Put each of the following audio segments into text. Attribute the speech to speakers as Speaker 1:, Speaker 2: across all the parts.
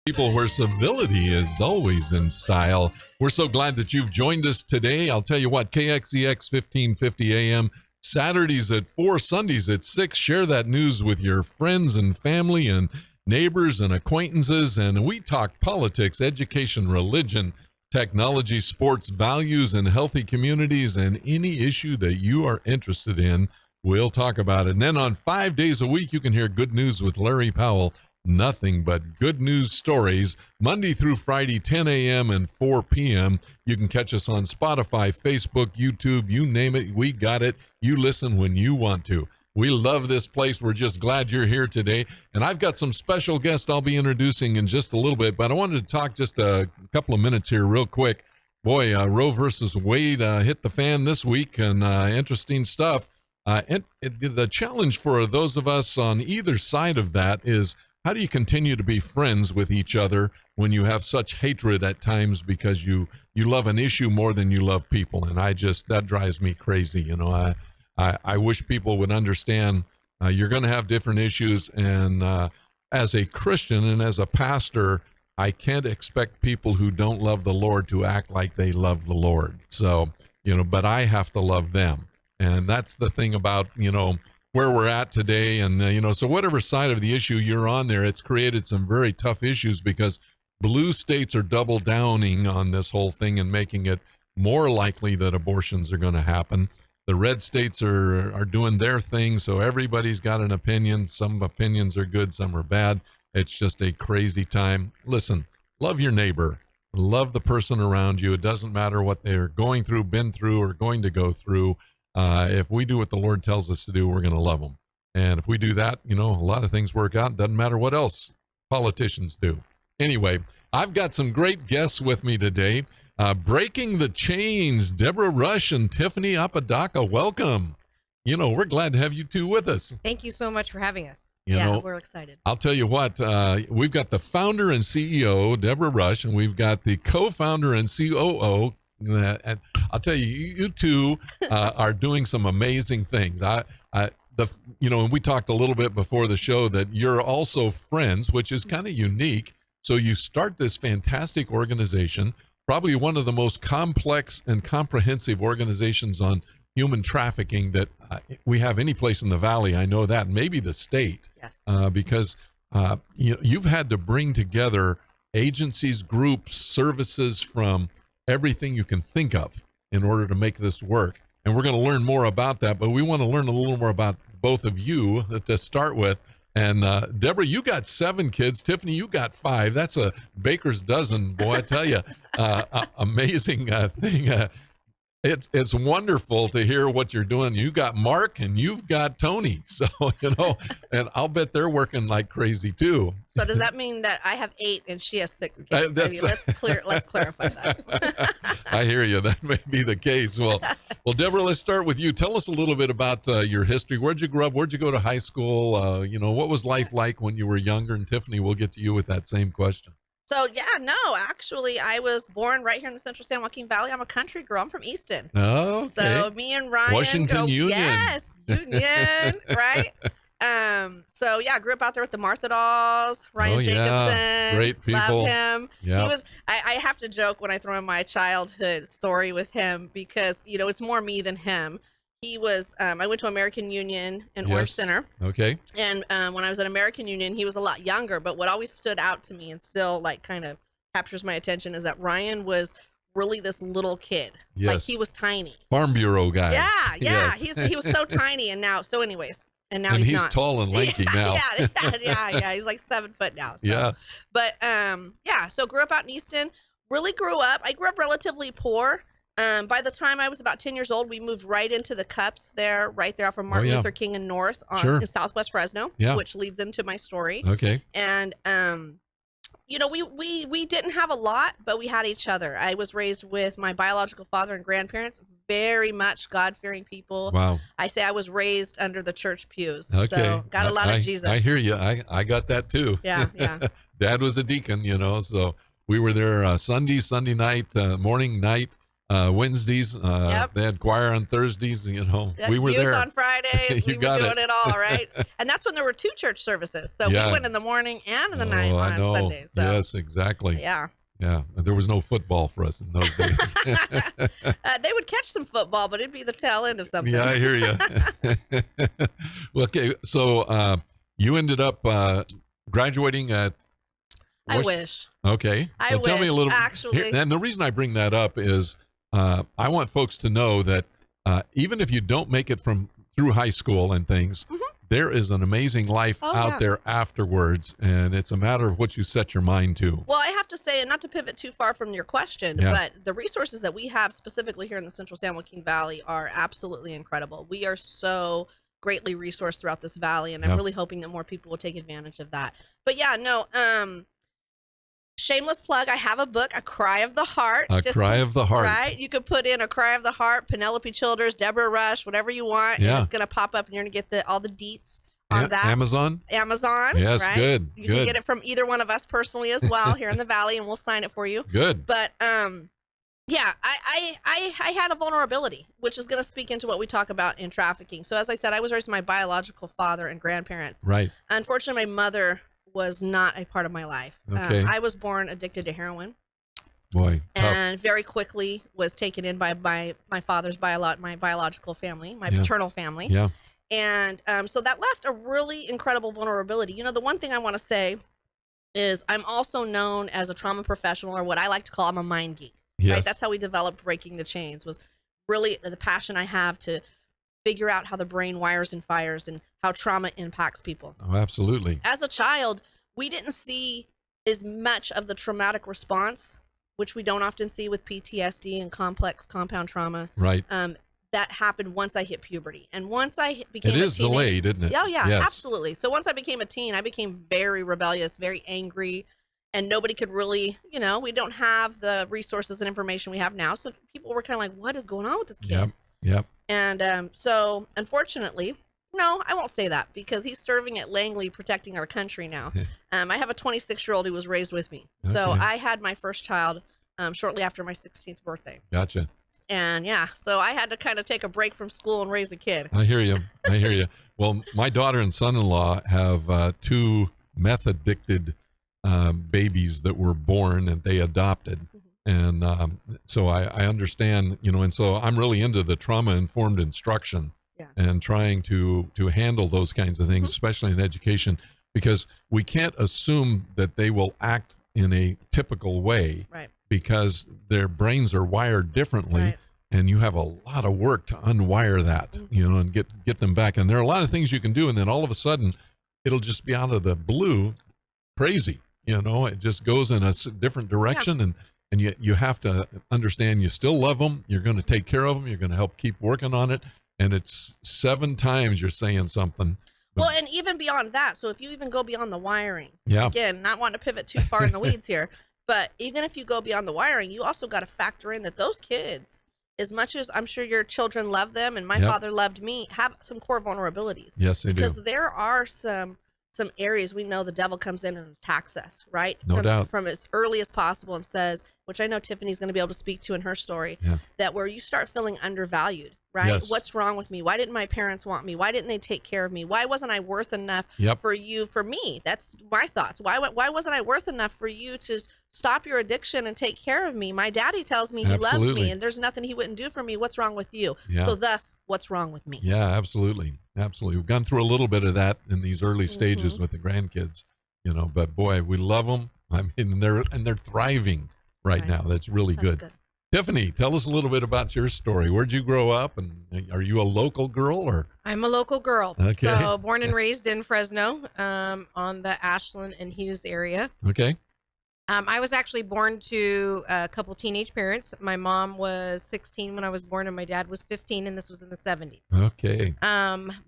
Speaker 1: People where civility is always in style. We're so glad that you've joined us today. I'll tell you what, KXEX 1550 AM, Saturdays at 4, Sundays at 6. Share that news with your friends and family and neighbors and acquaintances. And we talk politics, education, religion, technology, sports, values, and healthy communities, and any issue that you are interested in, we'll talk about it. And then on 5 days a week, you can hear Good News with Larry Powell. Nothing but good news stories, Monday through Friday, 10 a.m. and 4 p.m. You can catch us on Spotify, Facebook, YouTube, you name it. We got it. You listen when you want to. We love this place. We're just glad you're here today. And I've got some special guests I'll be introducing in just a little bit, but I wanted to talk just a couple of minutes here real quick. Boy, Roe versus Wade hit the fan this week, and interesting stuff. The challenge for those of us on either side of that is, how do you continue to be friends with each other when you have such hatred at times because you love an issue more than you love people? And that drives me crazy. You know, I wish people would understand you're going to have different issues. And as a Christian and as a pastor, I can't expect people who don't love the Lord to act like they love the Lord. So, but I have to love them. And that's the thing about, where we're at today. And, so whatever side of the issue you're on there, it's created some very tough issues because blue states are double downing on this whole thing and making it more likely that abortions are going to happen. The red states are doing their thing. So everybody's got an opinion. Some opinions are good, some are bad. It's just a crazy time. Listen, love your neighbor. Love the person around you. It doesn't matter what they're going through, been through, or going to go through. If we do what the Lord tells us to do, we're going to love them. And if we do that, a lot of things work out. It doesn't matter what else politicians do. Anyway, I've got some great guests with me today. Breaking the chains, Debra Rush and Tiffany Apodaca. Welcome. We're glad to have you two with us.
Speaker 2: Thank you so much for having us.
Speaker 3: We're excited.
Speaker 1: I'll tell you what, we've got the founder and CEO, Debra Rush, and we've got the co-founder and COO, and I'll tell you, you two are doing some amazing things. And we talked a little bit before the show that you're also friends, which is kind of unique. So you start this fantastic organization, probably one of the most complex and comprehensive organizations on human trafficking that we have any place in the valley. I know that, maybe the state, yes. Because you've had to bring together agencies, groups, services from everything you can think of in order to make this work. And we're going to learn more about that, but we want to learn a little more about both of you to start with. And Debra, you got 7 kids. Tiffany, you got 5. That's a baker's dozen, boy, I tell you. Amazing thing. It's wonderful to hear what you're doing. You got Mark and you've got Tony. So, and I'll bet they're working like crazy too.
Speaker 3: So does that mean that I have 8 and she has 6 kids? Let's clarify that.
Speaker 1: I hear you. That may be the case. Well, Debra, let's start with you. Tell us a little bit about your history. Where'd you grow up? Where'd you go to high school? What was life like when you were younger? And Tiffany, we'll get to you with that same question.
Speaker 3: So, actually, I was born right here in the Central San Joaquin Valley. I'm a country girl. I'm from Easton.
Speaker 1: Oh, okay.
Speaker 3: So me and Ryan
Speaker 1: Washington Union.
Speaker 3: Yes, Union, right? I grew up out there with the Martha Dolls, Ryan Jacobson.
Speaker 1: Great people.
Speaker 3: Love him.
Speaker 1: Yep.
Speaker 3: He was, I have to joke when I throw in my childhood story with him because, it's more me than him. He was, I went to American Union in Orange Center.
Speaker 1: Okay.
Speaker 3: And when I was at American Union, he was a lot younger. But what always stood out to me and still kind of captures my attention is that Ryan was really this little kid.
Speaker 1: Yes.
Speaker 3: Like he was tiny.
Speaker 1: Farm Bureau guy.
Speaker 3: Yeah.
Speaker 1: Yes.
Speaker 3: He was so tiny. And now, and
Speaker 1: he's
Speaker 3: not.
Speaker 1: tall and lanky now.
Speaker 3: Yeah. He's like 7 foot now. So.
Speaker 1: Yeah.
Speaker 3: But so grew up out in Easton. I grew up relatively poor. By the time I was about 10 years old, we moved right into the Cups right there off of Martin Luther King and North in Southwest Fresno, which leads into my story.
Speaker 1: Okay.
Speaker 3: And, we didn't have a lot, but we had each other. I was raised with my biological father and grandparents, very much God-fearing people.
Speaker 1: Wow.
Speaker 3: I say I was raised under the church pews.
Speaker 1: Okay.
Speaker 3: So got a lot of Jesus.
Speaker 1: I hear you. I got that too.
Speaker 3: Yeah.
Speaker 1: Dad was a deacon, so we were there Sunday night, morning, night. Wednesdays. They had choir on Thursdays. We were
Speaker 3: youth
Speaker 1: there
Speaker 3: on Fridays.
Speaker 1: You
Speaker 3: we were
Speaker 1: got
Speaker 3: doing
Speaker 1: it.
Speaker 3: it all, right? And that's when there were 2 church services. So we went in the morning and in the night
Speaker 1: I
Speaker 3: on
Speaker 1: know.
Speaker 3: Sundays. So.
Speaker 1: Yes, exactly.
Speaker 3: Yeah.
Speaker 1: Yeah, there was no football for us in those days.
Speaker 3: They would catch some football, but it'd be the tail end of something.
Speaker 1: Yeah, I hear you. Well, okay, so you ended up graduating at...
Speaker 3: I wish.
Speaker 1: Okay, so tell me a little.
Speaker 3: Actually,
Speaker 1: and the reason I bring that up is I want folks to know that even if you don't make it through high school and things, there is an amazing life out there afterwards, and it's a matter of what you set your mind to.
Speaker 3: Well, I have to say, and not to pivot too far from your question, but the resources that we have specifically here in the Central San Joaquin Valley are absolutely incredible. We are so greatly resourced throughout this valley, and I'm really hoping that more people will take advantage of that. But yeah, no, shameless plug, I have a book, A Cry of the Heart.
Speaker 1: Cry of the Heart.
Speaker 3: Right? You could put in A Cry of the Heart, Penelope Childers, Debra Rush, whatever you want, and it's going to pop up, and you're going to get all the deets on that.
Speaker 1: Amazon?
Speaker 3: Yes,
Speaker 1: right?
Speaker 3: Good. You can get it from either one of us personally as well here in the Valley, and we'll sign it for you.
Speaker 1: Good.
Speaker 3: But, yeah, I had a vulnerability, which is going to speak into what we talk about in trafficking. So as I said, I was raised by my biological father and grandparents.
Speaker 1: Right.
Speaker 3: Unfortunately, my mother was not a part of my life.
Speaker 1: Okay.
Speaker 3: I was born addicted to heroin.
Speaker 1: Boy,
Speaker 3: and very quickly was taken in by my father's my biological family, my paternal family.
Speaker 1: Yeah.
Speaker 3: And so that left a really incredible vulnerability. The one thing I want to say is I'm also known as a trauma professional, or what I like to call, I'm a mind geek.
Speaker 1: Yes.
Speaker 3: Right? That's how we developed Breaking the Chains, was really the passion I have to figure out how the brain wires and fires and how trauma impacts people.
Speaker 1: Oh, absolutely.
Speaker 3: As a child, we didn't see as much of the traumatic response, which we don't often see with PTSD and complex compound trauma.
Speaker 1: Right.
Speaker 3: That happened once I hit puberty. And once I became a teenager.
Speaker 1: It is delayed, isn't it?
Speaker 3: Oh, yeah,
Speaker 1: yes.
Speaker 3: Absolutely. So once I became a teen, I became very rebellious, very angry, and nobody could really, we don't have the resources and information we have now. So people were kind of like, what is going on with this kid?
Speaker 1: Yep.
Speaker 3: And so unfortunately, no, I won't say that, because he's serving at Langley protecting our country now. I have a 26-year-old who was raised with me. Okay. So I had my first child shortly after my 16th birthday.
Speaker 1: Gotcha.
Speaker 3: And so I had to kind of take a break from school and raise a kid.
Speaker 1: I hear you. Well, my daughter and son-in-law have 2 meth-addicted babies that were born and they adopted. And so I understand, and so I'm really into the trauma-informed instruction and trying to handle those kinds of things, especially in education, because we can't assume that they will act in a typical way, because their brains are wired differently, and you have a lot of work to unwire that, and get them back. And there are a lot of things you can do, and then all of a sudden, it'll just be out of the blue, crazy. It just goes in a different direction, and you have to understand you still love them. You're going to take care of them. You're going to help keep working on it. And it's 7 times you're saying something.
Speaker 3: Well, and even beyond that. So if you even go beyond the wiring,
Speaker 1: yeah.
Speaker 3: Again, not wanting to pivot too far in the weeds here, but even if you go beyond the wiring, you also got to factor in that those kids, as much as I'm sure your children love them and my father loved me, have some core vulnerabilities.
Speaker 1: Yes, they do.
Speaker 3: Because there are some areas we know the devil comes in and attacks us, right?
Speaker 1: No doubt.
Speaker 3: From as early as possible, and says, which I know Tiffany's going to be able to speak to in her story, that where you start feeling undervalued, right?
Speaker 1: Yes.
Speaker 3: What's wrong with me? Why didn't my parents want me? Why didn't they take care of me? Why wasn't I worth enough for me? That's my thoughts. Why wasn't I worth enough for you to stop your addiction and take care of me? My daddy tells me he loves me and there's nothing he wouldn't do for me. What's wrong with you?
Speaker 1: Yeah.
Speaker 3: So thus, what's wrong with me?
Speaker 1: Yeah, absolutely. We've gone through a little bit of that in these early stages with the grandkids, but boy, we love them. I mean, they're thriving right now. That's really good. Tiffany, tell us a little bit about your story. Where'd you grow up, and are you a local girl or?
Speaker 2: I'm a local girl.
Speaker 1: Okay.
Speaker 2: So born and raised in Fresno, on the Ashland and Hughes area.
Speaker 1: Okay.
Speaker 2: I was actually born to a couple teenage parents. My mom was 16 when I was born, and my dad was 15, and this was in the 70s.
Speaker 1: Okay.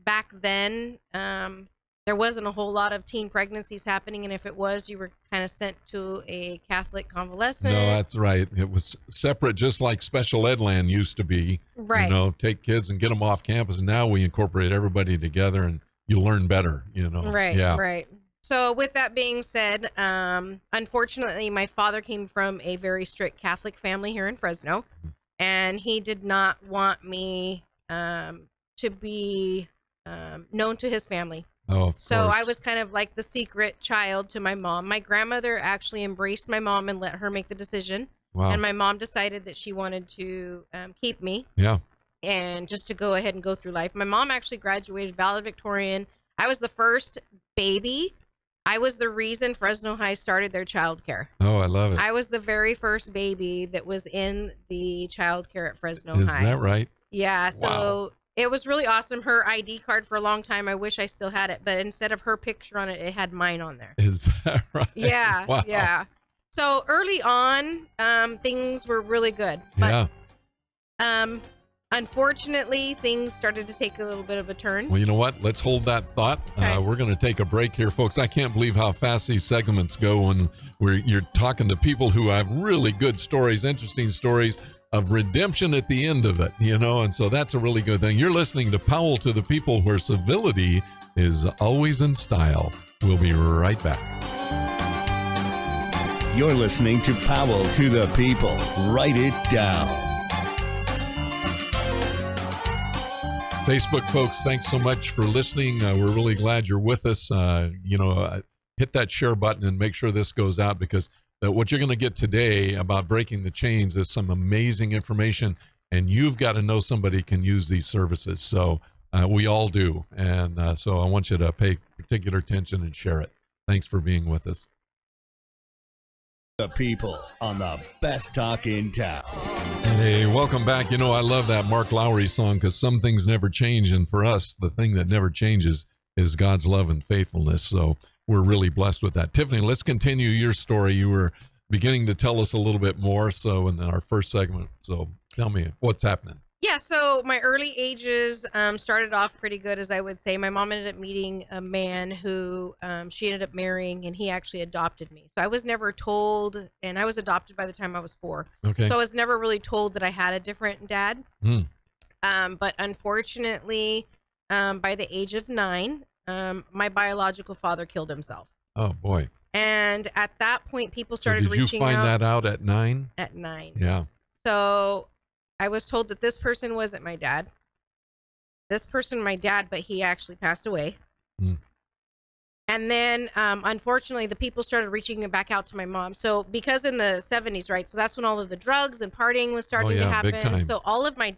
Speaker 2: Back then, there wasn't a whole lot of teen pregnancies happening, and if it was, you were kind of sent to a Catholic convalescent.
Speaker 1: No, that's right. It was separate, just like special ed land used to be.
Speaker 2: Right.
Speaker 1: Take kids and get them off campus, and now we incorporate everybody together, and you learn better,
Speaker 2: Right,
Speaker 1: yeah.
Speaker 2: Right. So with that being said, unfortunately, my father came from a very strict Catholic family here in Fresno. and he did not want me to be known to his family.
Speaker 1: Oh,
Speaker 2: so
Speaker 1: course.
Speaker 2: I was kind of like the secret child to my mom. My grandmother actually embraced my mom and let her make the decision.
Speaker 1: Wow.
Speaker 2: And my mom decided that she wanted to keep me.
Speaker 1: Yeah.
Speaker 2: And just to go ahead and go through life. My mom actually graduated valedictorian. I was the first baby. I was the reason Fresno High started their childcare.
Speaker 1: Oh, I love it.
Speaker 2: I was the very first baby that was in the childcare at Fresno
Speaker 1: Is
Speaker 2: High.
Speaker 1: that right?
Speaker 2: Yeah. So
Speaker 1: Wow.
Speaker 2: it was really awesome. Her ID card for a long time, I wish I still had it, but instead of her picture on it, it had mine on there.
Speaker 1: Is that right?
Speaker 2: Yeah.
Speaker 1: Wow.
Speaker 2: Yeah. So early on, things were really good. But,
Speaker 1: Yeah.
Speaker 2: Unfortunately, things started to take a little bit of a turn.
Speaker 1: Well, you know what? Let's hold that thought.
Speaker 2: Okay.
Speaker 1: We're going to take a break here, folks. I can't believe how fast these segments go when you're talking to people who have really good stories, interesting stories of redemption at the end of it, and so that's a really good thing. You're listening to Powell to the People, where civility is always in style. We'll be right back.
Speaker 4: You're listening to Powell to the People. Write it down.
Speaker 1: Facebook folks, thanks so much for listening. We're really glad you're with us. Hit that share button and make sure this goes out, because what you're going to get today about breaking the chains is some amazing information, and you've got to know somebody can use these services. So we all do. And so I want you to pay particular attention and share it. Thanks for being with us.
Speaker 4: The People on the best talk in town.
Speaker 1: Hey, welcome back. I love that Mark Lowry song, because some things never change. And for us, the thing that never changes is God's love and faithfulness. So we're really blessed with that. Tiffany, let's continue your story. You were beginning to tell us a little bit more in our first segment. So tell me what's happening.
Speaker 2: Yeah, so my early ages started off pretty good, as I would say. My mom ended up meeting a man who she ended up marrying, and he actually adopted me. So I was never told, and I was adopted by the time I was 4.
Speaker 1: Okay.
Speaker 2: So I was never really told that I had a different dad. But unfortunately, by the age of 9, my biological father killed himself.
Speaker 1: Oh, boy.
Speaker 2: And at that point, people started reaching out.
Speaker 1: Did you find that out at 9?
Speaker 2: At 9.
Speaker 1: Yeah.
Speaker 2: So I was told that this person wasn't my dad. This person, my dad, but he actually passed away. And then, unfortunately, the people started reaching back out to my mom. So because in the 70s, right? So that's when all of the drugs and partying was starting to happen.
Speaker 1: Big time.
Speaker 2: So all of my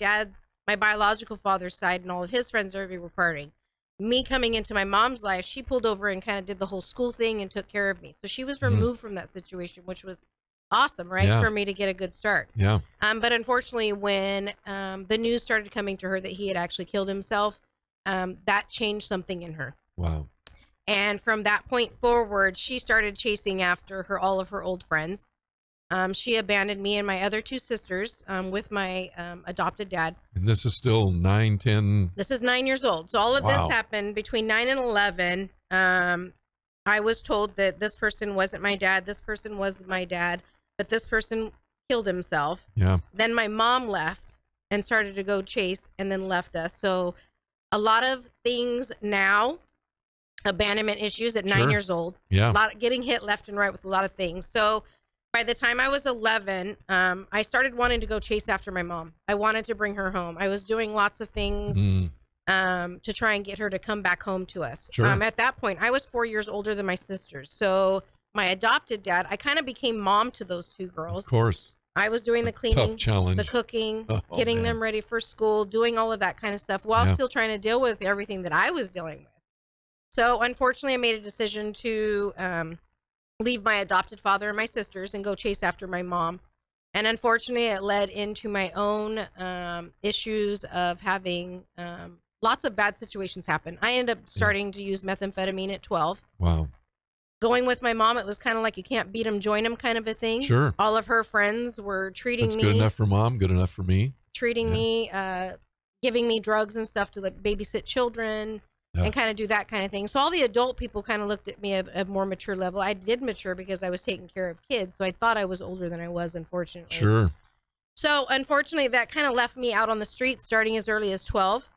Speaker 2: biological father's side, and all of his friends, everybody were partying. Me coming into my mom's life, she pulled over and kind of did the whole school thing and took care of me. So she was removed from that situation, which was awesome, right?
Speaker 1: Yeah.
Speaker 2: For me to get a good start.
Speaker 1: Yeah.
Speaker 2: But unfortunately, when the news started coming to her that he had actually killed himself, that changed something in her.
Speaker 1: Wow.
Speaker 2: And from that point forward, she started chasing after all of her old friends. She abandoned me and my other 2 sisters with my adopted dad.
Speaker 1: And this is still 9, 10.
Speaker 2: This is 9 years old. So all of this happened between 9 and 11. I was told that this person wasn't my dad. This person was my dad. But this person killed himself.
Speaker 1: Yeah.
Speaker 2: Then my mom left and started to go chase, and then left us. So a lot of things now, abandonment issues at 9 years old.
Speaker 1: Yeah.
Speaker 2: A lot of getting hit left and right with a lot of things. So by the time I was 11, I started wanting to go chase after my mom. I wanted to bring her home. I was doing lots of things to try and get her to come back home to us.
Speaker 1: Sure.
Speaker 2: At that point, I was 4 years older than my sisters. So my adopted dad, I kind of became mom to those 2 girls.
Speaker 1: Of course.
Speaker 2: I was doing the cleaning,
Speaker 1: Tough challenge.
Speaker 2: the cooking,
Speaker 1: Oh,
Speaker 2: getting
Speaker 1: man.
Speaker 2: them ready for school, doing all of that kind of stuff while still trying to deal with everything that I was dealing with. So unfortunately, I made a decision to leave my adopted father and my sisters and go chase after my mom. And unfortunately, it led into my own issues of having lots of bad situations happen. I ended up starting to use methamphetamine at 12.
Speaker 1: Wow.
Speaker 2: Going with my mom, it was kind of like you can't beat them, join them kind of a thing.
Speaker 1: Sure.
Speaker 2: All of her friends were treating
Speaker 1: That's
Speaker 2: me.
Speaker 1: good enough for mom, good enough for me.
Speaker 2: Treating me, giving me drugs and stuff to like babysit children and kind of do that kind of thing. So all the adult people kind of looked at me at a more mature level. I did mature because I was taking care of kids. So I thought I was older than I was, unfortunately.
Speaker 1: Sure.
Speaker 2: So unfortunately, that kind of left me out on the streets starting as early as 12.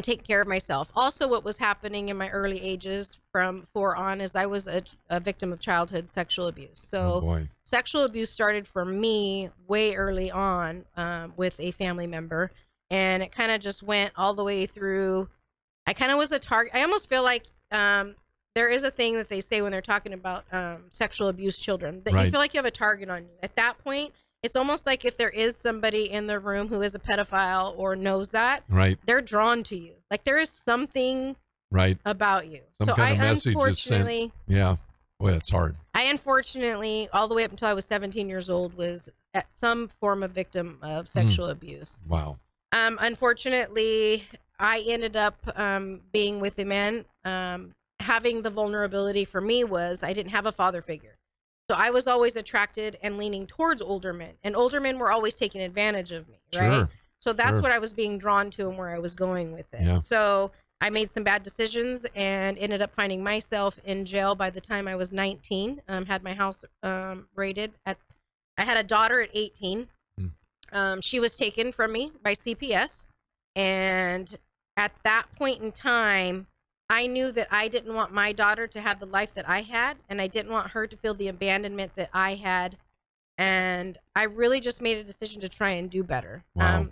Speaker 2: taking care of myself. Also, what was happening in my early ages from 4 on is I was a victim of childhood sexual abuse. So sexual abuse started for me way early on with a family member, and it kind of just went all the way through. I kind of was a target. I almost feel like there is a thing that they say when they're talking about sexual abuse children, that you feel like you have a target on you. At that point, it's almost like if there is somebody in the room who is a pedophile or knows that, they're drawn to you. Like there is something about you.
Speaker 1: Some kind of message is sent. Yeah. Well, it's hard.
Speaker 2: I unfortunately, all the way up until I was 17 years old, was at some form of victim of sexual abuse.
Speaker 1: Wow.
Speaker 2: Unfortunately, I ended up being with a man. Having the vulnerability for me was I didn't have a father figure. So I was always attracted and leaning towards older men, and older men were always taking advantage of me, right?
Speaker 1: Sure.
Speaker 2: So that's what I was being drawn to and where I was going with it. Yeah. So I made some bad decisions and ended up finding myself in jail by the time I was 19. Had my house raided. I had a daughter at 18. She was taken from me by CPS. And at that point in time, I knew that I didn't want my daughter to have the life that I had, and I didn't want her to feel the abandonment that I had. And I really just made a decision to try and do better.
Speaker 1: Wow.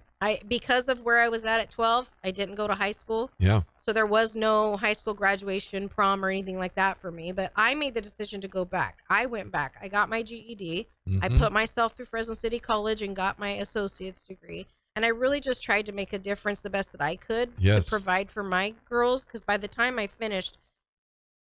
Speaker 2: Because of where I was at 12, I didn't go to high school.
Speaker 1: Yeah.
Speaker 2: So there was no high school graduation, prom, or anything like that for me. But I made the decision to go back. I went back. I got my GED. I put myself through Fresno City College and got my associate's degree. And I really just tried to make a difference the best that I could to provide for my girls. Because by the time I finished,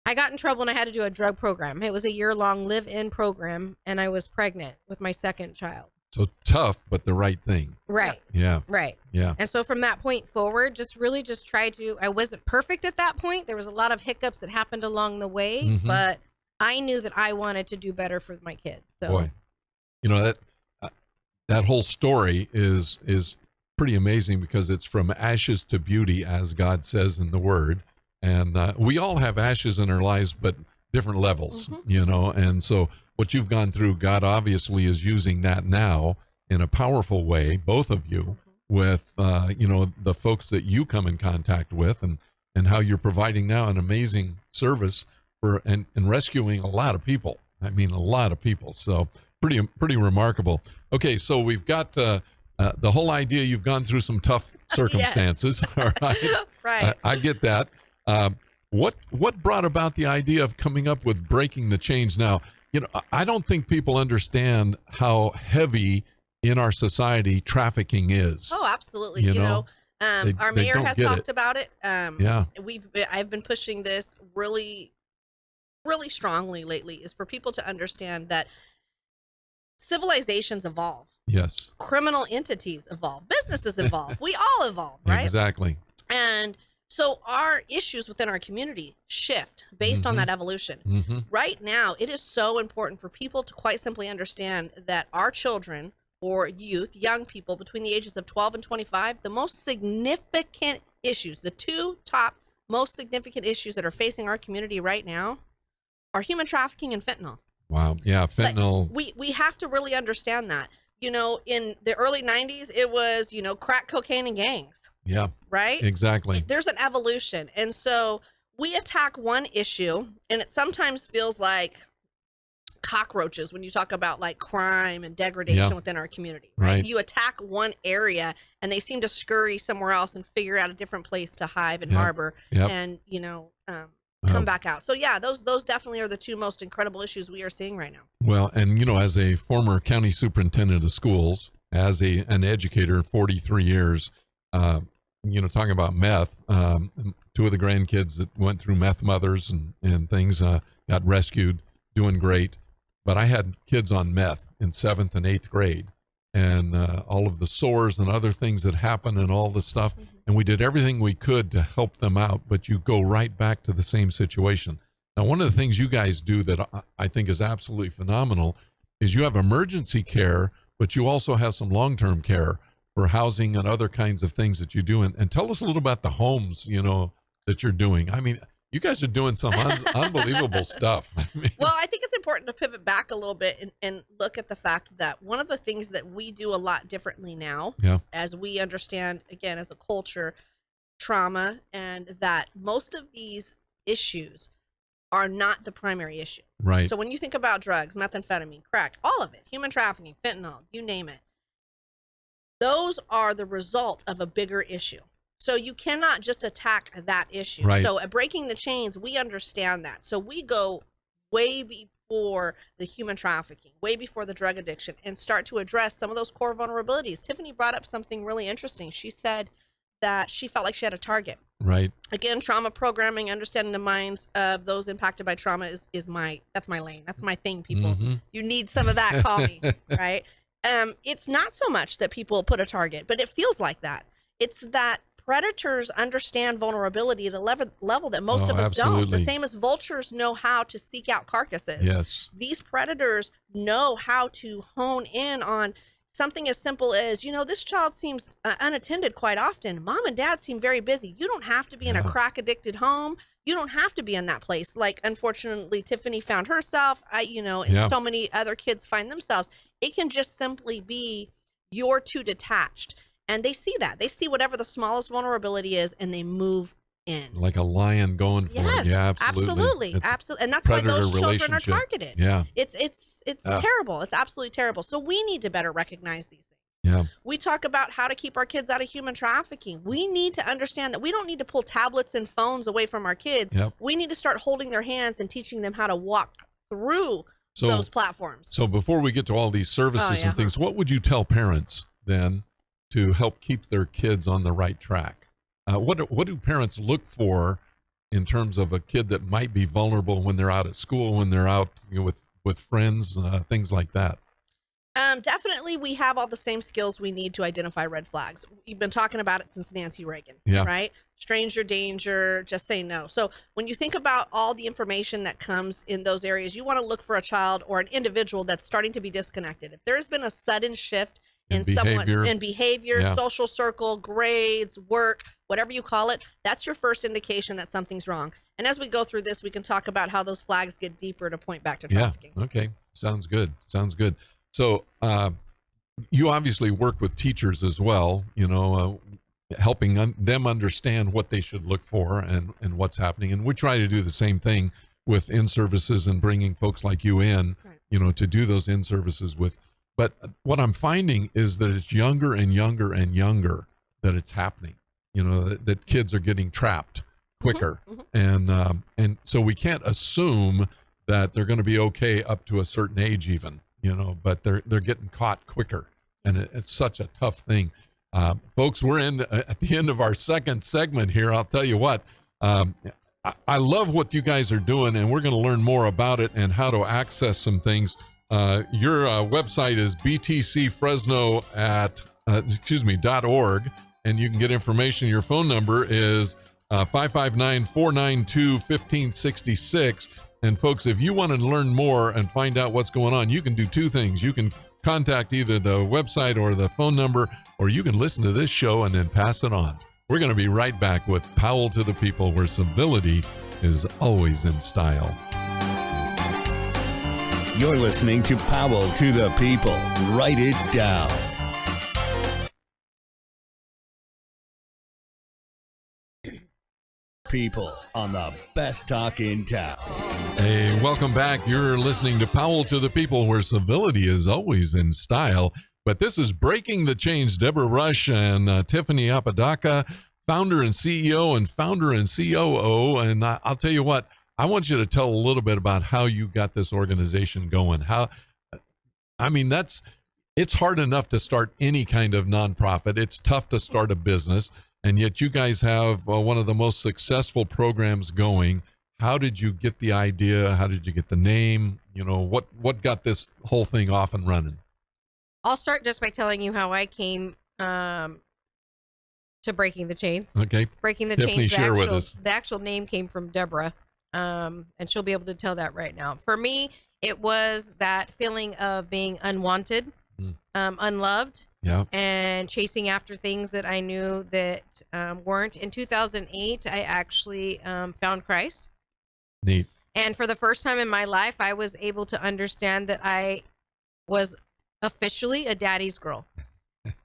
Speaker 2: I got in trouble and I had to do a drug program. It was a year-long live-in program, and I was pregnant with my second child.
Speaker 1: So tough, but the right thing.
Speaker 2: Right.
Speaker 1: Yeah.
Speaker 2: Right.
Speaker 1: Yeah.
Speaker 2: And so from that point forward, just tried to, I wasn't perfect at that point. There was a lot of hiccups that happened along the way, but I knew that I wanted to do better for my kids. So,
Speaker 1: boy, you know, that whole story is pretty amazing, because it's from ashes to beauty, as God says in the Word. And we all have ashes in our lives, but different levels, you know. And so what you've gone through, God obviously is using that now in a powerful way, both of you, with, you know, the folks that you come in contact with, and how you're providing now an amazing service for and rescuing a lot of people. I mean, a lot of people. So pretty remarkable. Okay, so we've got the whole idea. You've gone through some tough circumstances. All right.
Speaker 3: Right.
Speaker 1: I get that. What brought about the idea of coming up with Breaking the Chains? Now, you know, I don't think people understand how heavy in our society trafficking is.
Speaker 3: Oh, absolutely. You know, our mayor has talked about it. I've been pushing this really, really strongly lately, is for people to understand that civilizations evolve.
Speaker 1: Yes.
Speaker 3: Criminal entities evolve. Businesses evolve. We all evolve, right?
Speaker 1: Exactly.
Speaker 3: And so our issues within our community shift based on that evolution. Right now, it is so important for people to quite simply understand that our children or youth, young people between the ages of 12 and 25, the most significant issues, the two top most significant issues that are facing our community right now are human trafficking and fentanyl.
Speaker 1: Wow. Yeah, fentanyl.
Speaker 3: We have to really understand that. You know, in the early 90s, it was, you know, crack cocaine and gangs.
Speaker 1: Yeah.
Speaker 3: Right?
Speaker 1: Exactly.
Speaker 3: There's an evolution. And so we attack one issue, and it sometimes feels like cockroaches when you talk about like crime and degradation within our community, right? You attack one area and they seem to scurry somewhere else and figure out a different place to hive and harbor and, you know, come back out. So yeah, those definitely are the two most incredible issues we are seeing right now. Well,
Speaker 1: and you know, as a former county superintendent of schools, as an educator, 43 years, you know, talking about meth, two of the grandkids that went through meth mothers and things got rescued, doing great. But I had kids on meth in 7th and 8th grade, and all of the sores and other things that happen and all the stuff. And we did everything we could to help them out, but you go right back to the same situation. Now, one of the things you guys do that I think is absolutely phenomenal is you have emergency care, but you also have some long-term care for housing and other kinds of things that you do. And tell us a little about the homes, you know, that you're doing. I mean, you guys are doing some unbelievable stuff.
Speaker 3: Well, I think it's important to pivot back a little bit and look at the fact that one of the things that we do a lot differently now, as we understand, again, as a culture, trauma, and that most of these issues are not the primary issue.
Speaker 1: Right.
Speaker 3: So when you think about drugs, methamphetamine, crack, all of it, human trafficking, fentanyl, you name it, those are the result of a bigger issue. So you cannot just attack that issue.
Speaker 1: Right.
Speaker 3: So at Breaking the Chains, we understand that. So we go way before the human trafficking, way before the drug addiction, and start to address some of those core vulnerabilities. Tiffany brought up something really interesting. She said that she felt like she had a target.
Speaker 1: Right.
Speaker 3: Again, trauma programming, understanding the minds of those impacted by trauma that's my lane. That's my thing, people.
Speaker 1: Mm-hmm.
Speaker 3: You need some of that, call me, right? It's not so much that people put a target, but it feels like that. It's that predators understand vulnerability at a level that most of us don't. The same as vultures know how to seek out carcasses.
Speaker 1: Yes.
Speaker 3: These predators know how to hone in on something as simple as, this child seems unattended quite often. Mom and dad seem very busy. You don't have to be in a crack addicted home. You don't have to be in that place. Like, unfortunately, Tiffany found herself, and so many other kids find themselves. It can just simply be you're too detached. And they see that. They see whatever the smallest vulnerability is, and they move in.
Speaker 1: Like a lion going for it. Yeah, absolutely.
Speaker 3: Absolutely. And that's why those children are targeted.
Speaker 1: Yeah.
Speaker 3: It's terrible. It's absolutely terrible. So we need to better recognize these things.
Speaker 1: Yeah.
Speaker 3: We talk about how to keep our kids out of human trafficking. We need to understand that we don't need to pull tablets and phones away from our kids.
Speaker 1: Yep.
Speaker 3: We need to start holding their hands and teaching them how to walk through those platforms.
Speaker 1: So before we get to all these services and things, what would you tell parents then to help keep their kids on the right track? What do parents look for in terms of a kid that might be vulnerable when they're out at school, when they're out with friends, things like that?
Speaker 3: Definitely, we have all the same skills we need to identify red flags. We've been talking about it since Nancy Reagan, right? Stranger danger, just say no. So when you think about all the information that comes in those areas, you want to look for a child or an individual that's starting to be disconnected. If there's been a sudden shift in behavior, social circle, grades, work, whatever you call it, that's your first indication that something's wrong. And as we go through this, we can talk about how those flags get deeper to point back to trafficking.
Speaker 1: Yeah. Okay. Sounds good. So you obviously work with teachers as well, helping them understand what they should look for and what's happening. And we try to do the same thing with in-services and bringing folks like you in, to do those in-services with. But what I'm finding is that it's younger and younger and younger that it's happening, that kids are getting trapped quicker. Mm-hmm. And so we can't assume that they're going to be okay up to a certain age even, but they're getting caught quicker. And it's such a tough thing. Folks, we're at the end of our second segment here. I'll tell you what, I love what you guys are doing, and we're going to learn more about it and how to access some things. Your website is btcfresno.org, and you can get information. Your phone number is 559-492-1566. And folks, if you want to learn more and find out what's going on, you can do two things. You can contact either the website or the phone number, or you can listen to this show and then pass it on. We're going to be right back with Powell to the People, where civility is always in style.
Speaker 4: You're listening to Powell to the People. Write it down. People on the best talk in town.
Speaker 1: Hey, welcome back. You're listening to Powell to the People, where civility is always in style. But this is Breaking the Chains. Debra Rush and Tiffany Apodaca, founder and CEO and founder and COO. And I'll tell you what, I want you to tell a little bit about how you got this organization going. It's hard enough to start any kind of nonprofit. It's tough to start a business. And yet you guys have one of the most successful programs going. How did you get the idea? How did you get the name? What got this whole thing off and running?
Speaker 2: I'll start just by telling you how I came to Breaking the Chains.
Speaker 1: Okay.
Speaker 2: Breaking the
Speaker 1: Tiffany,
Speaker 2: Chains.
Speaker 1: share with us.
Speaker 2: The actual name came from Debra, and she'll be able to tell that right now. For me, it was that feeling of being unwanted, unloved, and chasing after things that I knew that weren't. In 2008, I actually found Christ.
Speaker 1: Neat.
Speaker 2: And for the first time in my life, I was able to understand that I was officially a daddy's girl.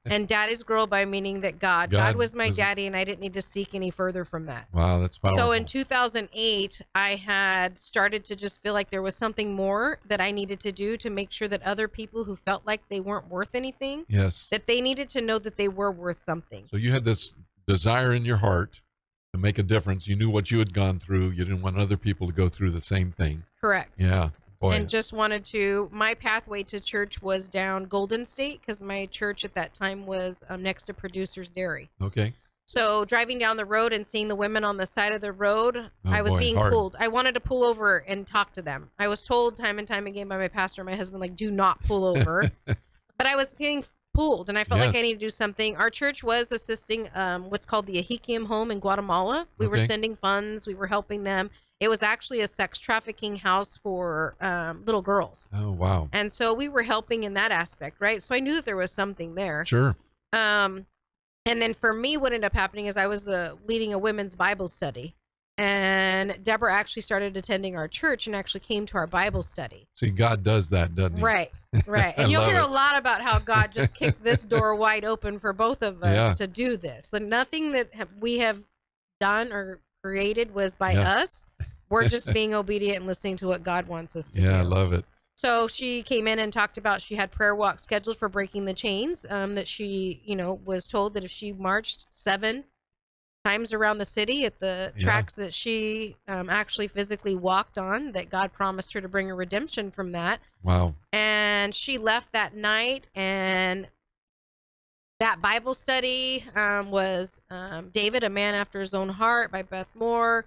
Speaker 2: And daddy's girl by meaning that God was my daddy, and I didn't need to seek any further from that.
Speaker 1: Wow, that's powerful.
Speaker 2: So in 2008, I had started to just feel like there was something more that I needed to do to make sure that other people who felt like they weren't worth anything,
Speaker 1: yes,
Speaker 2: that they needed to know that they were worth something.
Speaker 1: So you had this desire in your heart to make a difference. You knew what you had gone through. You didn't want other people to go through the same thing.
Speaker 2: Correct.
Speaker 1: Yeah. Boy.
Speaker 2: And just wanted to, my pathway to church was down Golden State because my church at that time was next to Producer's Dairy.
Speaker 1: Okay.
Speaker 2: So driving down the road and seeing the women on the side of the road, I was being pulled. I wanted to pull over and talk to them. I was told time and time again by my pastor and my husband, like, do not pull over. But I was being pulled, and I felt like I needed to do something. Our church was assisting what's called the Ahikium home in Guatemala. We were sending funds. We were helping them. It was actually a sex trafficking house for little girls.
Speaker 1: Oh, wow.
Speaker 2: And so we were helping in that aspect, right? So I knew that there was something there.
Speaker 1: Sure.
Speaker 2: And then for me, what ended up happening is I was leading a women's Bible study. And Debra actually started attending our church and actually came to our Bible study.
Speaker 1: See, God does that, doesn't he?
Speaker 2: Right, right. And you'll hear a lot about how God just kicked this door wide open for both of us to do this. Like, nothing that we have done or created was by us. We're just being obedient and listening to what God wants us to do.
Speaker 1: Yeah, I love it.
Speaker 2: So she came in and talked about she had prayer walk scheduled for breaking the chains, that she, was told that if she marched 7 times around the city at the tracks that she actually physically walked on, that God promised her to bring a redemption from that.
Speaker 1: Wow.
Speaker 2: And she left that night, and that Bible study was David, a Man After His Own Heart by Beth Moore.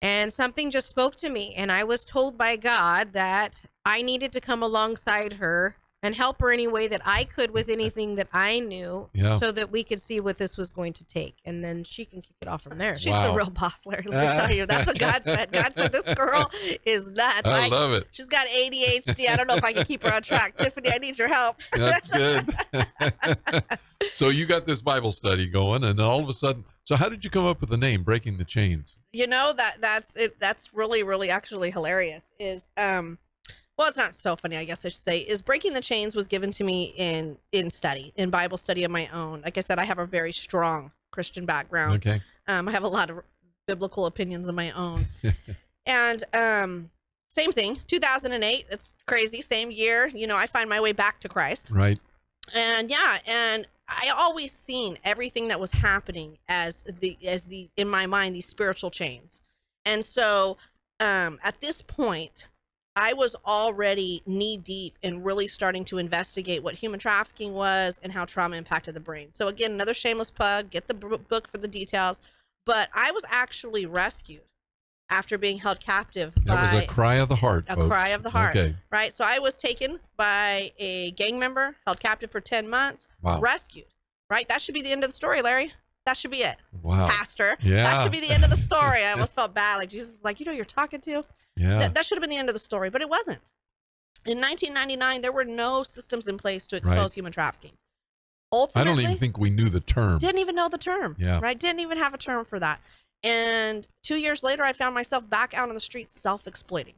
Speaker 2: And something just spoke to me, and I was told by God that I needed to come alongside her and help her any way that I could with anything that I knew, so that we could see what this was going to take. And then she can kick it off from there.
Speaker 3: She's the real boss, Larry. Let me tell you. That's what God said. God said, this girl is nuts.
Speaker 1: I love it.
Speaker 3: She's got ADHD. I don't know if I can keep her on track. Tiffany, I need your help.
Speaker 1: That's good. So you got this Bible study going, and all of a sudden, so how did you come up with the name, Breaking the Chains?
Speaker 3: That's it. That's really, really actually hilarious. Well, it's not so funny, I guess I should say, is Breaking the Chains was given to me in Bible study of my own. Like I said, I have a very strong Christian background.
Speaker 1: Okay.
Speaker 3: I have a lot of biblical opinions of my own. And same thing, 2008, it's crazy, same year, I find my way back to Christ.
Speaker 1: Right.
Speaker 3: And and I always seen everything that was happening as these, in my mind, these spiritual chains. And so at this point, I was already knee deep in really starting to investigate what human trafficking was and how trauma impacted the brain. So again, another shameless plug, get the book for the details. But I was actually rescued after being held captive.
Speaker 1: That was a cry of the heart, folks.
Speaker 3: A cry of the heart,
Speaker 1: okay.
Speaker 3: Right? So I was taken by a gang member, held captive for 10 months, rescued, right? That should be the end of the story, Larry. That should be it.
Speaker 1: Wow.
Speaker 3: Pastor.
Speaker 1: Yeah.
Speaker 3: That should be the end of the story. I almost felt bad. Like, Jesus is like, you're talking to?
Speaker 1: Yeah.
Speaker 3: That should have been the end of the story, but it wasn't. In 1999, there were no systems in place to expose human trafficking. Ultimately,
Speaker 1: I don't even think we knew the term.
Speaker 3: Didn't even know the term.
Speaker 1: Yeah.
Speaker 3: Right? Didn't even have a term for that. And 2 years later, I found myself back out on the streets self-exploiting.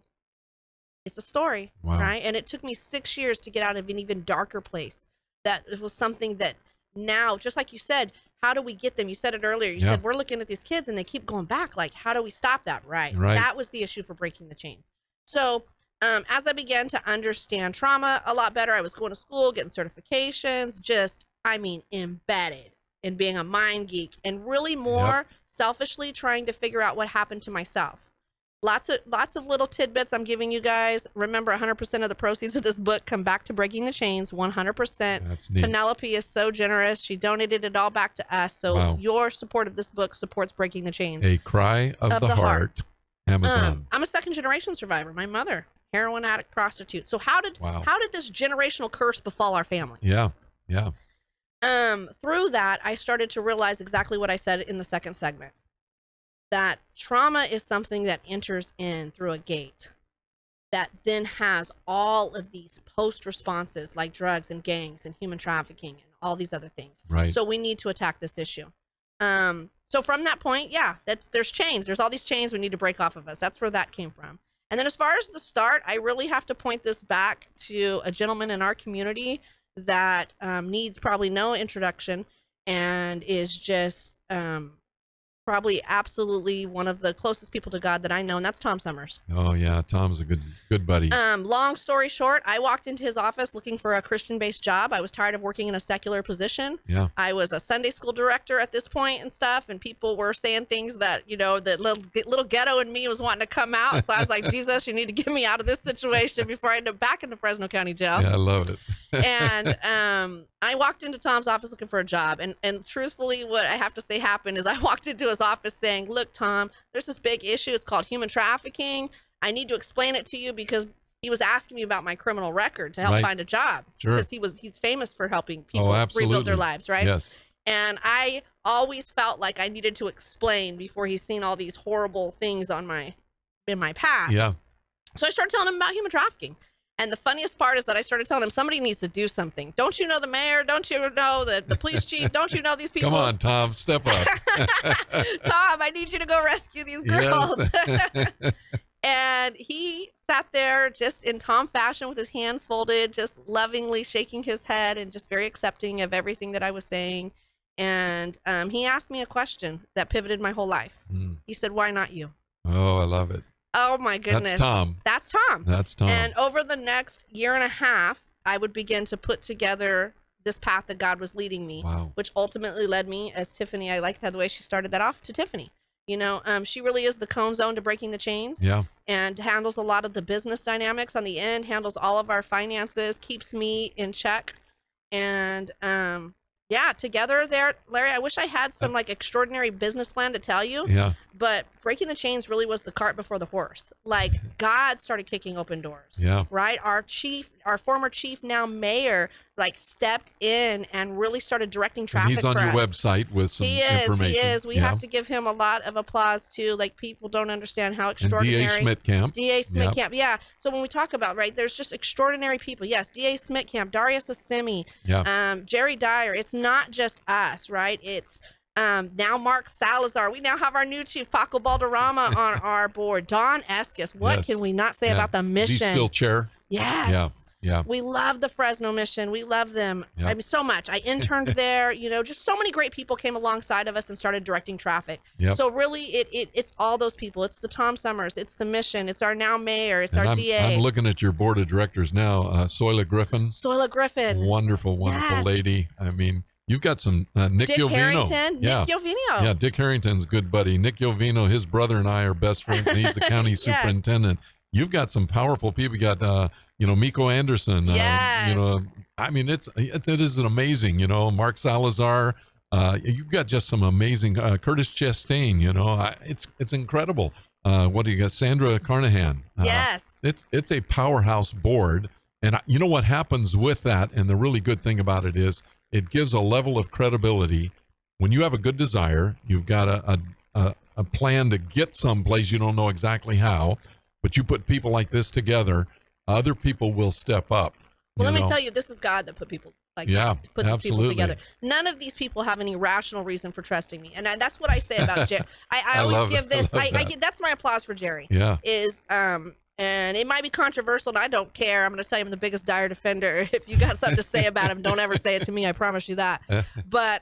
Speaker 3: It's a story, right? And it took me 6 years to get out of an even darker place. That was something that now, just like you said, how do we get them? You said it earlier. You said, we're looking at these kids and they keep going back. Like, how do we stop that? Right. That was the issue for breaking the chains. So as I began to understand trauma a lot better, I was going to school, getting certifications, embedded in being a mind geek and really more selfishly trying to figure out what happened to myself. Lots of little tidbits I'm giving you guys. Remember, 100% of the proceeds of this book come back to Breaking the Chains, 100%.
Speaker 1: That's neat.
Speaker 3: Penelope is so generous. She donated it all back to us. So your support of this book supports Breaking the Chains.
Speaker 1: A cry of the heart. Amazon.
Speaker 3: I'm a second-generation survivor. My mother, heroin addict, prostitute. So how did this generational curse befall our family?
Speaker 1: Yeah.
Speaker 3: Through that, I started to realize exactly what I said in the second segment. That trauma is something that enters in through a gate that then has all of these post responses like drugs and gangs and human trafficking and all these other things.
Speaker 1: Right.
Speaker 3: So we need to attack this issue. So from that point, there's chains. There's all these chains we need to break off of us. That's where that came from. And then as far as the start, I really have to point this back to a gentleman in our community that needs probably no introduction and is just probably absolutely one of the closest people to God that I know, and that's Tom Summers.
Speaker 1: Oh yeah, Tom's a good buddy.
Speaker 3: Long story short, I walked into his office looking for a Christian-based job. I was tired of working in a secular position.
Speaker 1: Yeah.
Speaker 3: I was a Sunday school director at this point and stuff, and people were saying things that, you know, that little ghetto in me was wanting to come out. So I was like, Jesus, you need to get me out of this situation before I end up back in the Fresno County Jail.
Speaker 1: Yeah, I love it.
Speaker 3: And I walked into Tom's office looking for a job, and truthfully, what I have to say happened is I walked into his office saying, look, Tom, there's this big issue. It's called human trafficking. I need to explain it to you, because he was asking me about my criminal record to help find a job.
Speaker 1: Sure.
Speaker 3: Because he's famous for helping people
Speaker 1: absolutely.
Speaker 3: rebuild their lives, right?
Speaker 1: Yes.
Speaker 3: And I always felt like I needed to explain before he's seen all these horrible things in my past.
Speaker 1: Yeah.
Speaker 3: So I started telling him about human trafficking. And the funniest part is that I started telling him, somebody needs to do something. Don't you know the mayor? Don't you know the police chief? Don't you know these people?
Speaker 1: Come on, Tom, step up.
Speaker 3: Tom, I need you to go rescue these girls. Yes. And he sat there just in Tom fashion with his hands folded, just lovingly shaking his head and just very accepting of everything that I was saying. And he asked me a question that pivoted my whole life. He said, why not you?
Speaker 1: Oh, I love it.
Speaker 3: Oh my goodness.
Speaker 1: That's Tom.
Speaker 3: That's Tom.
Speaker 1: That's Tom.
Speaker 3: And over the next year and a half, I would begin to put together this path that God was leading me, which ultimately led me, as Tiffany, I like the way she started that off, to Tiffany. You know, she really is the cone zone to breaking the chains.
Speaker 1: Yeah.
Speaker 3: And handles a lot of the business dynamics on the end, handles all of our finances, keeps me in check. And yeah, together there, Larry, I wish I had some like extraordinary business plan to tell you.
Speaker 1: Yeah.
Speaker 3: But breaking the chains really was the cart before the horse. Like, God started kicking open doors.
Speaker 1: Yeah.
Speaker 3: Right? Our former chief, now mayor, like stepped in and really started directing traffic.
Speaker 1: And he's on your website with some information.
Speaker 3: He is. We have to give him a lot of applause too. Like, people don't understand how extraordinary.
Speaker 1: And D.A. Schmidt Camp.
Speaker 3: D.A. Schmidt Camp. Yeah. So when we talk about, right, there's just extraordinary people. Yes. D.A. Schmidt Camp, Darius Assimi, Jerry Dyer. It's not just us, right? It's now Mark Salazar. We now have our new chief, Paco Balderrama, on our board. Don Escus. What can we not say about the mission?
Speaker 1: Is he still chair?
Speaker 3: Yes.
Speaker 1: Yeah.
Speaker 3: We love the Fresno mission. We love them. I mean, so much. I interned there, you know, just so many great people came alongside of us and started directing traffic. So really it's all those people. It's the Tom Summers. It's the mission. It's our now mayor. It's our DA.
Speaker 1: I'm looking at your board of directors now. Soila Griffin. Wonderful lady. I mean, you've got some Nick
Speaker 3: Dick
Speaker 1: Jovino.
Speaker 3: Harrington. Nick Jovino.
Speaker 1: Yeah, Dick Harrington's a good buddy. Nick Jovino, his brother and I are best friends, and he's the county superintendent. You've got some powerful people. You got, Miko Anderson. I mean, it is an amazing, Mark Salazar. You've got just some amazing, Curtis Chastain, it's incredible. What do you got? Sandra Carnahan.
Speaker 3: Yes.
Speaker 1: It's a powerhouse board. And you know what happens with that? And the really good thing about it is it gives a level of credibility. When you have a good desire, you've got a plan to get someplace, you don't know exactly how, but you put people like this together, other people will step up.
Speaker 3: Well, let me tell you, this is God that put people like to put these people together. None of these people have any rational reason for trusting me, and that's what I say about Jerry. I always give this. That's my applause for Jerry.
Speaker 1: Yeah.
Speaker 3: And it might be controversial, and I don't care. I'm going to tell you I'm the biggest Dyer defender. If you got something to say about him, don't ever say it to me. I promise you that. But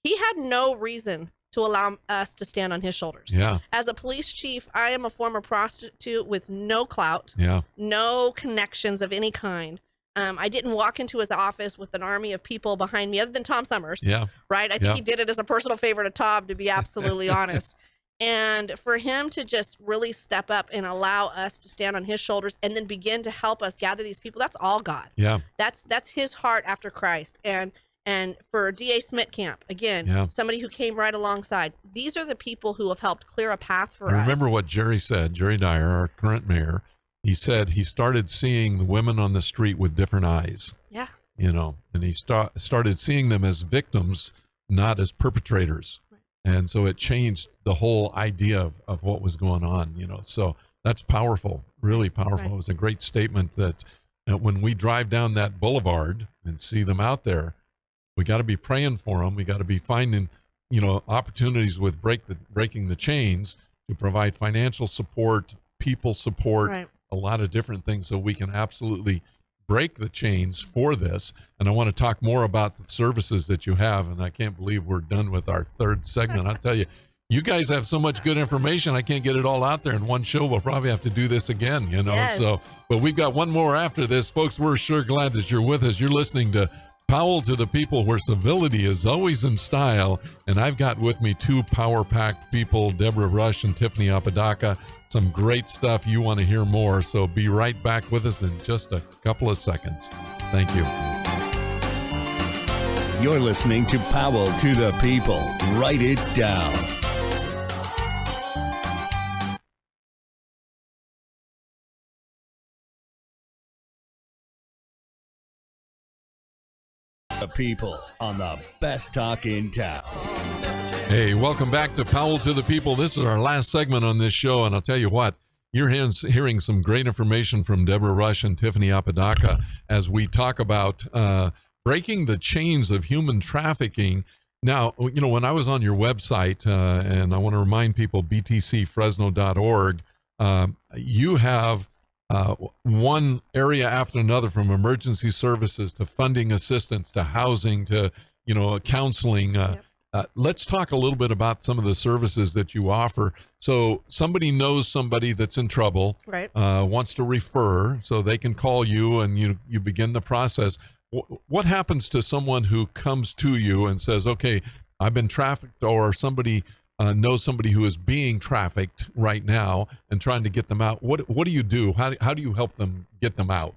Speaker 3: he had no reason to allow us to stand on his shoulders.
Speaker 1: Yeah.
Speaker 3: As a police chief, I am a former prostitute with no clout, no connections of any kind. I didn't walk into his office with an army of people behind me other than Tom Summers.
Speaker 1: Yeah.
Speaker 3: Right? I think he did it as a personal favor to Tom, to be absolutely honest. And for him to just really step up and allow us to stand on his shoulders and then begin to help us gather these people, that's all God.
Speaker 1: Yeah.
Speaker 3: That's his heart after Christ. And for D.A. Schmidt Camp, again, somebody who came right alongside. These are the people who have helped clear a path for us.
Speaker 1: Remember what Jerry said, Jerry Dyer, our current mayor, he said he started seeing the women on the street with different eyes.
Speaker 3: Yeah.
Speaker 1: And he started seeing them as victims, not as perpetrators. Right. And so it changed the whole idea of what was going on, So that's powerful, really powerful. Right. It was a great statement that when we drive down that boulevard and see them out there, we got to be praying for them. We got to be finding, opportunities with breaking the chains to provide financial support, people support, a lot of different things, so we can absolutely break the chains for this. And I want to talk more about the services that you have. And I can't believe we're done with our third segment. I'll tell you, you guys have so much good information. I can't get it all out there in one show. We'll probably have to do this again, you know.
Speaker 3: Yes.
Speaker 1: So, but we've got one more after this. Folks, we're sure glad that you're with us. You're listening to Powell to the People, where civility is always in style. And I've got with me two power-packed people, Debra Rush and Tiffany Apodaca. Some great stuff. You want to hear more. So be right back with us in just a couple of seconds. Thank you.
Speaker 4: You're listening to Powell to the People. Write it down. The People on the best talk in town.
Speaker 1: Hey, welcome back to Powell to the People. This is our last segment on this show, and I'll tell you what, you're hearing some great information from Debra Rush and Tiffany Apodaca as we talk about breaking the chains of human trafficking. Now, you know, when I was on your website, and I want to remind people, btcfresno.org, you have one area after another, from emergency services to funding assistance to housing to, you know, counseling. Let's talk a little bit about some of the services that you offer. So somebody knows somebody that's in trouble,
Speaker 3: Right.
Speaker 1: Wants to refer, so they can call you and you begin the process. What happens to someone who comes to you and says, okay, I've been trafficked, or somebody knows somebody who is being trafficked right now and trying to get them out? What do you do? How do you help them get them out?